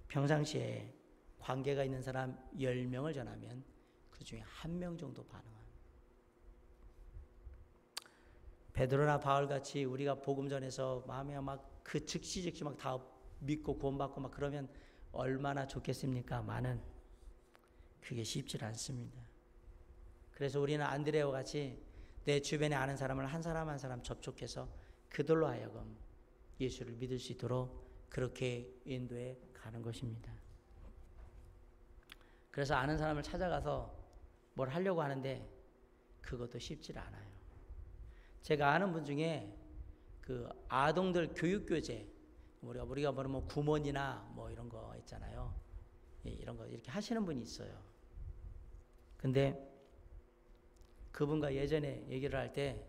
평상시에 관계가 있는 사람 10명을 전하면 그 중에 한 명 정도 반응합니다. 베드로나 바울같이 우리가 복음 전해서 마음에 막 그 즉시 막 다 믿고 구원받고 막 그러면 얼마나 좋겠습니까? 많은 그게 쉽지 않습니다. 그래서 우리는 안드레와 같이 내 주변에 아는 사람을 한 사람 한 사람 접촉해서 그들로 하여금 예수를 믿을 수 있도록 그렇게 인도해 가는 것입니다. 그래서 아는 사람을 찾아가서 뭘 하려고 하는데 그것도 쉽지 않아요. 제가 아는 분 중에 그 아동들 교육교재, 우리가 뭐 구몬이나 뭐 이런 거 있잖아요. 이런 거 이렇게 하시는 분이 있어요. 근데 그분과 예전에 얘기를 할 때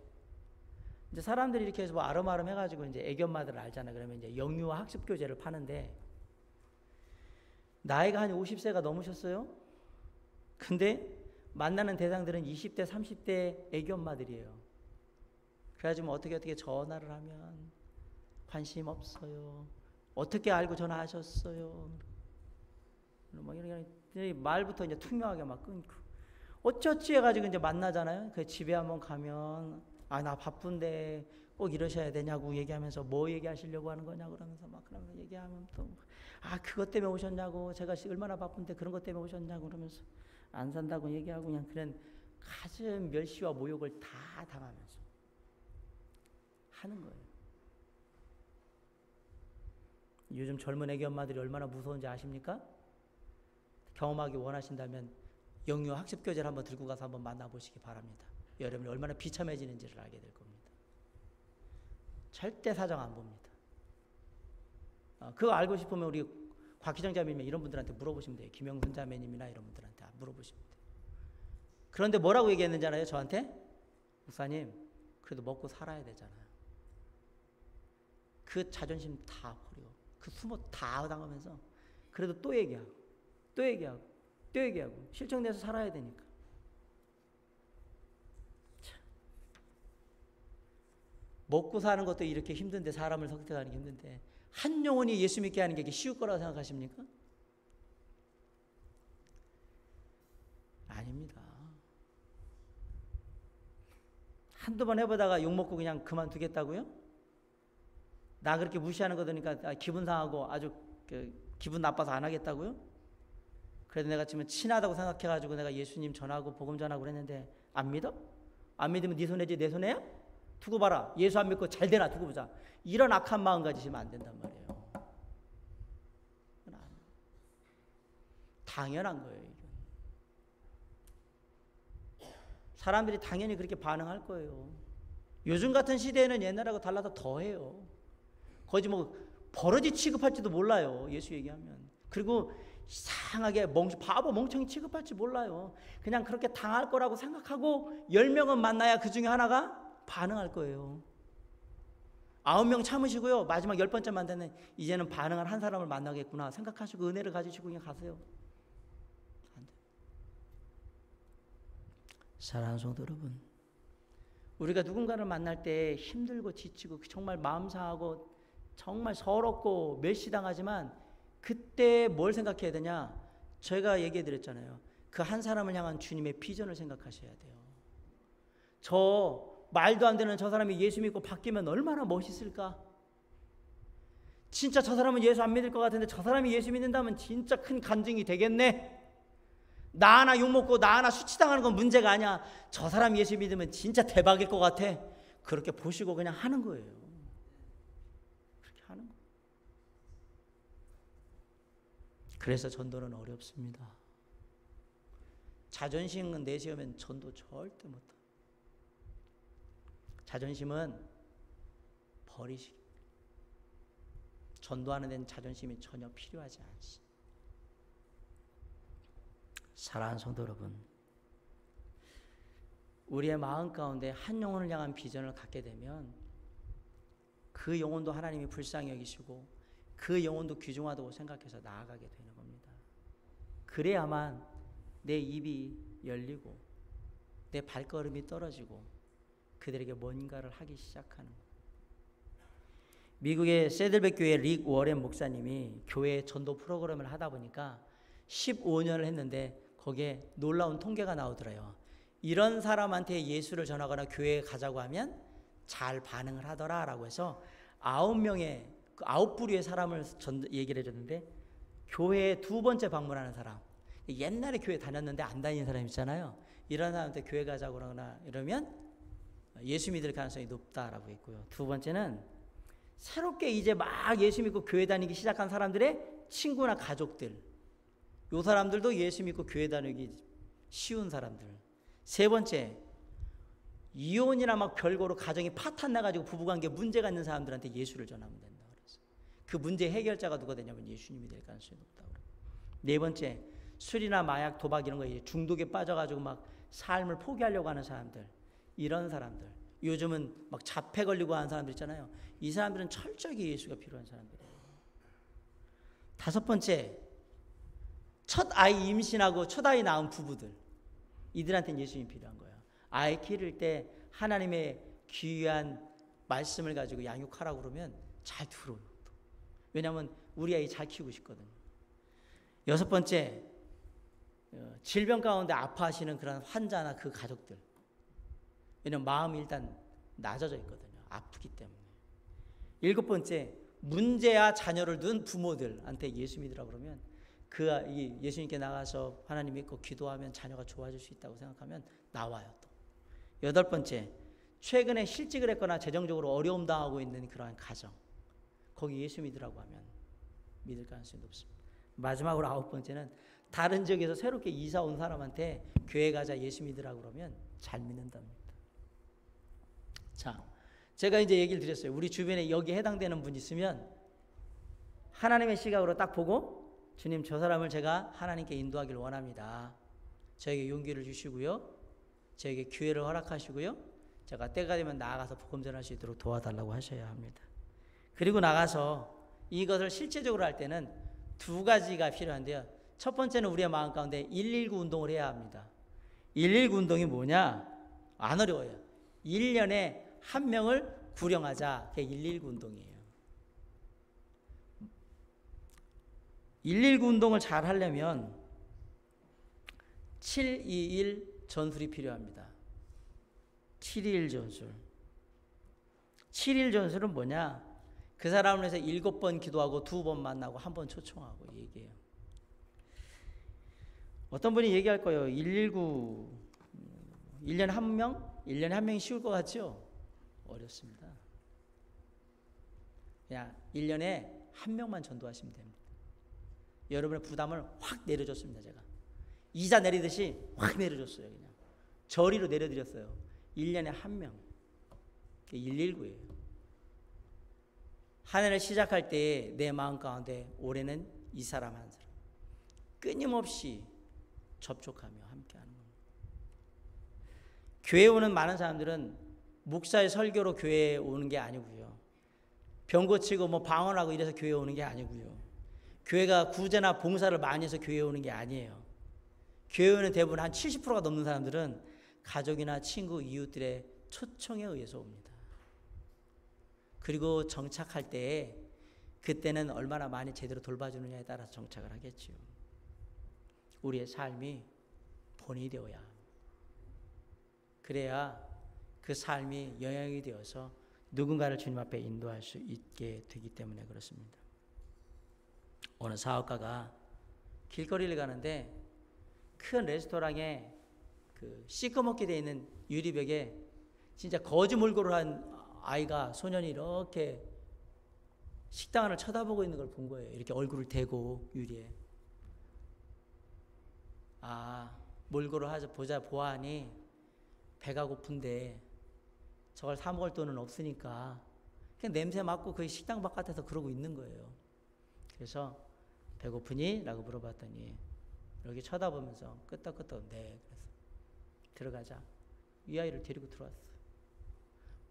이제 사람들이 이렇게 해서 뭐 아름아름 해가지고 이제 애기 엄마들 알잖아요. 그러면 이제 영유아 학습 교재를 파는데 나이가 한 50세가 넘으셨어요. 근데 만나는 대상들은 20대, 30대 애기 엄마들이에요. 그래가지고 어떻게 전화를 하면 관심 없어요. 어떻게 알고 전화하셨어요? 뭐 이런 말부터 이제 투명하게 막 끊고 어쩌지 해가지고 이제 만나잖아요. 그 집에 한번 가면 나 바쁜데 꼭 이러셔야 되냐고 얘기하면서 뭐 얘기하시려고 하는 거냐고 그러면서 막 그러면서 얘기하면 또 그것 때문에 오셨냐고 제가 얼마나 바쁜데 그런 것 때문에 오셨냐고 그러면서 안 산다고 얘기하고 그냥 그런 가진 멸시와 모욕을 다 당하면서 하는 거예요. 요즘 젊은 애기 엄마들이 얼마나 무서운지 아십니까? 경험하기 원하신다면 영유 학습 교재를 한번 들고 가서 한번 만나보시기 바랍니다. 여러분이 얼마나 비참해지는지를 알게 될 겁니다. 절대 사정 안 봅니다. 그거 알고 싶으면 우리 곽희정 자매님 이런 분들한테 물어보시면 돼요. 김영순 자매님이나 이런 분들한테 물어보시면 돼요. 그런데 뭐라고 얘기했는지 알아요? 저한테? 목사님, 그래도 먹고 살아야 되잖아요. 그 자존심 다 버리고 그 수모 다 당하면서 그래도 또 얘기하고 떼기하고 실정돼서 살아야 되니까. 참. 먹고 사는 것도 이렇게 힘든데, 사람을 선택하는 게 힘든데 한 영혼이 예수 믿게 하는 게 쉬울 거라고 생각하십니까? 아닙니다. 한두 번 해보다가 욕먹고 그냥 그만두겠다고요? 나 그렇게 무시하는 거 들으니까 기분 상하고 아주 기분 나빠서 안 하겠다고요? 그래도 내가 지금 친하다고 생각해가지고 내가 예수님 전하고 복음 전하고 그랬는데 안 믿어? 안 믿으면 네 손해지 내 손해야? 두고 봐라. 예수 안 믿고 잘 되나 두고 보자. 이런 악한 마음 가지시면 안 된단 말이에요. 당연한 거예요. 이건. 사람들이 당연히 그렇게 반응할 거예요. 요즘 같은 시대에는 옛날하고 달라서 더해요. 거의 뭐 버러지 취급할지도 몰라요. 예수 얘기하면. 그리고 이상하게 바보 멍청이 취급할지 몰라요. 그냥 그렇게 당할 거라고 생각하고 10명은 만나야 그 중에 하나가 반응할 거예요. 9명 참으시고요. 마지막 10번째 만나면 이제는 반응할 한 사람을 만나겠구나 생각하시고 은혜를 가지시고 그냥 가세요. 안 돼. 사랑하는 성도 여러분, 우리가 누군가를 만날 때 힘들고 지치고 정말 마음 상하고 정말 서럽고 멸시당하지만 그때 뭘 생각해야 되냐? 제가 얘기해 드렸잖아요. 그 한 사람을 향한 주님의 비전을 생각하셔야 돼요. 저 말도 안 되는 저 사람이 예수 믿고 바뀌면 얼마나 멋있을까? 진짜 저 사람은 예수 안 믿을 것 같은데 저 사람이 예수 믿는다면 진짜 큰 간증이 되겠네. 나 하나 욕먹고 나 하나 수치당하는 건 문제가 아니야. 저 사람 예수 믿으면 진짜 대박일 것 같아. 그렇게 보시고 그냥 하는 거예요. 그렇게 하는 거예요. 그래서 전도는 어렵습니다. 자존심은 내세우면 전도 절대 못해. 자존심은 버리시기. 전도하는 데는 자존심이 전혀 필요하지 않지. 사랑하는 성도 여러분, 우리의 마음 가운데 한 영혼을 향한 비전을 갖게 되면 그 영혼도 하나님이 불쌍히 여기시고 그 영혼도 귀중하다고 생각해서 나아가게 되는 겁니다. 그래야만 내 입이 열리고 내 발걸음이 떨어지고 그들에게 뭔가를 하기 시작하는 거예요. 미국의 세들백 교회 릭 워렌 목사님이 교회 전도 프로그램을 하다 보니까 15년을 했는데 거기에 놀라운 통계가 나오더래요. 이런 사람한테 예수를 전하거나 교회에 가자고 하면 잘 반응을 하더라라고 해서 9명의 9부류의 사람을 얘기를 해줬는데, 교회에 2번째 방문하는 사람, 옛날에 교회 다녔는데 안 다니는 사람 있잖아요. 이런 사람한테 교회 가자고 그러거나 이러면 예수 믿을 가능성이 높다라고 했고요. 2번째는 새롭게 이제 막 예수 믿고 교회 다니기 시작한 사람들의 친구나 가족들, 요 사람들도 예수 믿고 교회 다니기 쉬운 사람들. 3번째, 이혼이나 막 별거로 가정이 파탄 나가지고 부부관계 문제가 있는 사람들한테 예수를 전하면 된다 그랬어요. 그 문제 해결자가 누가 되냐면 예수님이 될 가능성이 높다고 그래요. 4번째, 술이나 마약, 도박 이런 거에 중독에 빠져가지고 막 삶을 포기하려고 하는 사람들, 이런 사람들, 요즘은 막 자폐 걸리고 하는 사람들 있잖아요. 이 사람들은 철저하게 예수가 필요한 사람들이에요. 5번째, 첫 아이 임신하고 첫 아이 낳은 부부들, 이들한테는 예수님이 필요한 거예요. 아이 기를 때 하나님의 귀한 말씀을 가지고 양육하라고 그러면 잘 들어요. 왜냐하면 우리 아이 잘 키우고 싶거든요. 6번째, 질병 가운데 아파하시는 그런 환자나 그 가족들, 왜냐하면 마음이 일단 낮아져 있거든요. 아프기 때문에. 7번째, 문제야 자녀를 둔 부모들한테 예수 믿으라고 그러면 그 예수님께 나가서 하나님 믿고 기도하면 자녀가 좋아질 수 있다고 생각하면 나와요. 또 8번째, 최근에 실직을 했거나 재정적으로 어려움 당하고 있는 그러한 가정, 거기 예수 믿으라고 하면 믿을 가능성이 높습니다. 마지막으로 9번째는 다른 지역에서 새롭게 이사 온 사람한테 교회 가자 예수 믿으라고 그러면 잘 믿는답니다. 자, 제가 이제 얘기를 드렸어요. 우리 주변에 여기에 해당되는 분 있으면 하나님의 시각으로 딱 보고, 주님, 저 사람을 제가 하나님께 인도하기를 원합니다. 저에게 용기를 주시고요, 저에게 기회를 허락하시고요, 제가 때가 되면 나아가서 복음 전할 수 있도록 도와달라고 하셔야 합니다. 그리고 나가서 이것을 실제적으로 할 때는 2가지가 필요한데요. 첫 번째는 우리의 마음 가운데 119 운동을 해야 합니다. 119 운동이 뭐냐? 안 어려워요. 1년에 한 명을 구령하자. 그게 119 운동이에요. 119 운동을 잘 하려면 721 전술이 필요합니다. 721 전술. 721 전술은 뭐냐? 그 사람을 위해서 7번 기도하고 2번 만나고 1번 초청하고 얘기해요. 어떤 분이 얘기할 거예요. 119 1년에 한 명? 1년에 한 명이 쉬울 것 같죠? 어렵습니다. 그냥 1년에 한 명만 전도하시면 됩니다. 여러분의 부담을 확 내려줬습니다. 제가 이자 내리듯이 확 내려줬어요. 그냥 저리로 내려드렸어요. 1년에 한 명. 119예요. 한 해를 시작할 때 내 마음 가운데 올해는 이 사람 한 사람 끊임없이 접촉하며 함께하는 겁니다. 교회에 오는 많은 사람들은 목사의 설교로 교회에 오는 게 아니고요. 병 고치고 뭐 방언하고 이래서 교회에 오는 게 아니고요. 교회가 구제나 봉사를 많이 해서 교회에 오는 게 아니에요. 교회에 오는 대부분 한 70%가 넘는 사람들은 가족이나 친구, 이웃들의 초청에 의해서 옵니다. 그리고 정착할 때 그때는 얼마나 많이 제대로 돌봐주느냐에 따라서 정착을 하겠지요. 우리의 삶이 본이 되어야 합니다. 그래야 그 삶이 영향이 되어서 누군가를 주님 앞에 인도할 수 있게 되기 때문에 그렇습니다. 어느 사업가가 길거리를 가는데 큰 레스토랑에 그 시꺼멓게 되어 있는 유리벽에 진짜 거지 몰골을 한 아이가, 소년이 이렇게 식당 안을 쳐다보고 있는 걸 본 거예요. 이렇게 얼굴을 대고 유리에. 아, 몰골을 하자 보아하니 배가 고픈데 저걸 사 먹을 돈은 없으니까 그냥 냄새 맡고 그 식당 바깥에서 그러고 있는 거예요. 그래서 배고프니? 라고 물어봤더니 이렇게 쳐다보면서 끄떡끄떡 네. 그래서 들어가자. 이 아이를 데리고 들어왔어요.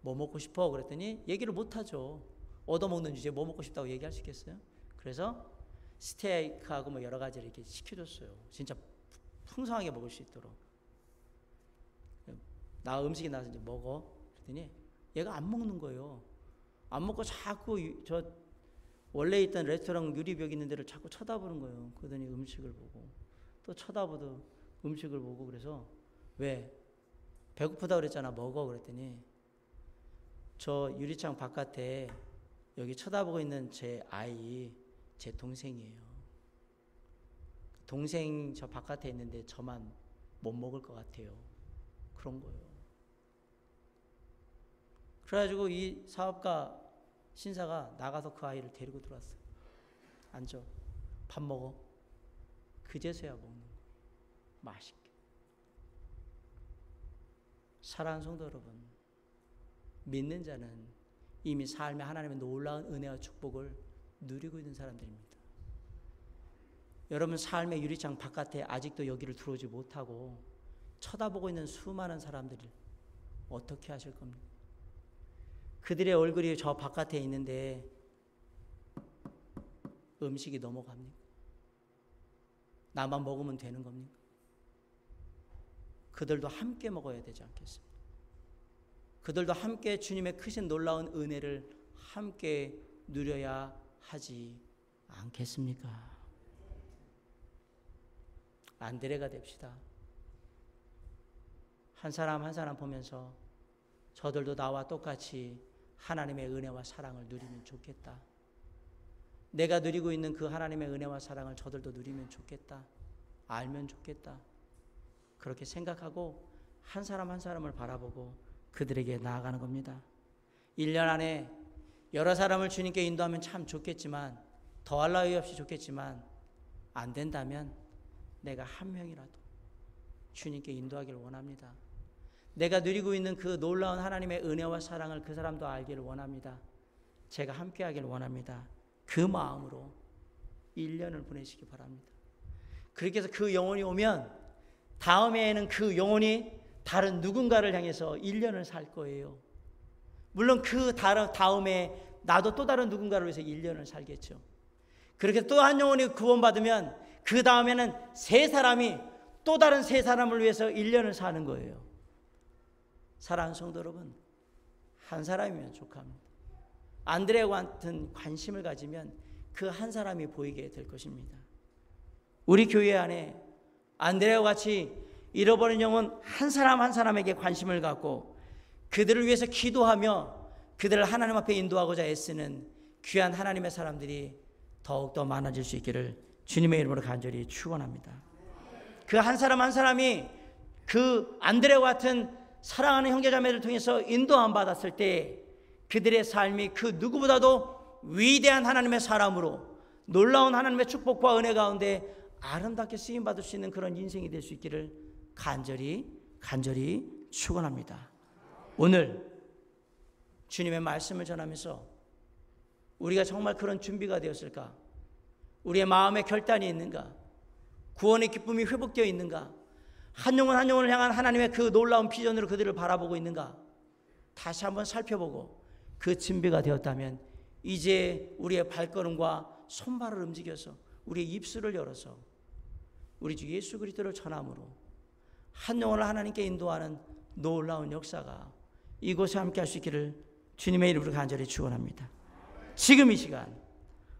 뭐 먹고 싶어? 그랬더니 얘기를 못하죠. 얻어먹는 주제에 뭐 먹고 싶다고 얘기할 수 있겠어요? 그래서 스테이크하고 뭐 여러 가지를 이렇게 시켜줬어요. 진짜 풍성하게 먹을 수 있도록. 나 음식이 나와서 이제 먹어. 그랬더니 얘가 안 먹는 거예요. 안 먹고 자꾸 저 원래 있던 레스토랑 유리벽 있는 데를 자꾸 쳐다보는 거예요. 그러더니 음식을 보고 또 쳐다보도 음식을 보고 그래서 왜? 배고프다 그랬잖아. 먹어. 그랬더니 저 유리창 바깥에 여기 쳐다보고 있는 제 아이, 제 동생이에요. 동생 저 바깥에 있는데 저만 못 먹을 것 같아요. 그런 거예요. 그래가지고 이 사업가 신사가 나가서 그 아이를 데리고 들어왔어요. 앉아. 밥 먹어. 그제서야 먹는 거예요. 맛있게. 사랑하는 성도 여러분, 믿는 자는 이미 삶에 하나님의 놀라운 은혜와 축복을 누리고 있는 사람들입니다. 여러분 삶의 유리창 바깥에 아직도 여기를 들어오지 못하고 쳐다보고 있는 수많은 사람들을 어떻게 하실 겁니까? 그들의 얼굴이 저 바깥에 있는데 음식이 넘어갑니까? 나만 먹으면 되는 겁니까? 그들도 함께 먹어야 되지 않겠습니까? 그들도 함께 주님의 크신 놀라운 은혜를 함께 누려야 하지 않겠습니까? 안드레가 됩시다. 한 사람 한 사람 보면서 저들도 나와 똑같이 하나님의 은혜와 사랑을 누리면 좋겠다. 내가 누리고 있는 그 하나님의 은혜와 사랑을 저들도 누리면 좋겠다. 알면 좋겠다. 그렇게 생각하고 한 사람 한 사람을 바라보고 그들에게 나아가는 겁니다. 1년 안에 여러 사람을 주님께 인도하면 참 좋겠지만, 더할 나위 없이 좋겠지만 안 된다면 내가 한 명이라도 주님께 인도하기를 원합니다. 내가 누리고 있는 그 놀라운 하나님의 은혜와 사랑을 그 사람도 알기를 원합니다. 제가 함께 하기를 원합니다. 그 마음으로 1년을 보내시기 바랍니다. 그렇게 해서 그 영혼이 오면 다음해에는 그 영혼이 다른 누군가를 향해서 1년을 살 거예요. 물론 그 다음에 나도 또 다른 누군가를 위해서 1년을 살겠죠. 그렇게 또 한 영혼이 구원받으면 그 다음에는 세 사람이 또 다른 세 사람을 위해서 1년을 사는 거예요. 사랑하는 성도 여러분, 한 사람이면 족합니다. 안드레와 같은 관심을 가지면 그 한 사람이 보이게 될 것입니다. 우리 교회 안에 안드레와 같이 잃어버린 영혼 한 사람 한 사람에게 관심을 갖고 그들을 위해서 기도하며 그들을 하나님 앞에 인도하고자 애쓰는 귀한 하나님의 사람들이 더욱더 많아질 수 있기를 주님의 이름으로 간절히 축원합니다. 그 한 사람 한 사람이 그 안드레와 같은 사랑하는 형제자매를 통해서 인도함 받았을 때 그들의 삶이 그 누구보다도 위대한 하나님의 사람으로 놀라운 하나님의 축복과 은혜 가운데 아름답게 쓰임받을 수 있는 그런 인생이 될 수 있기를 간절히 축원합니다. 오늘 주님의 말씀을 전하면서 우리가 정말 그런 준비가 되었을까? 우리의 마음에 결단이 있는가? 구원의 기쁨이 회복되어 있는가? 한 영혼 한 영혼을 향한 하나님의 그 놀라운 비전으로 그들을 바라보고 있는가? 다시 한번 살펴보고 그 준비가 되었다면 이제 우리의 발걸음과 손발을 움직여서 우리의 입술을 열어서 우리 주 예수 그리스도를 전함으로 한 영혼을 하나님께 인도하는 놀라운 역사가 이곳에 함께 할 수 있기를 주님의 이름으로 간절히 축원합니다. 지금 이 시간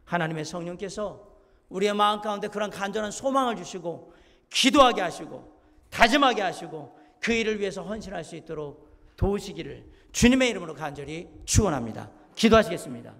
하나님의 성령께서 우리의 마음 가운데 그런 간절한 소망을 주시고 기도하게 하시고 다짐하게 하시고 그 일을 위해서 헌신할 수 있도록 도우시기를 주님의 이름으로 간절히 축원합니다. 기도하시겠습니다.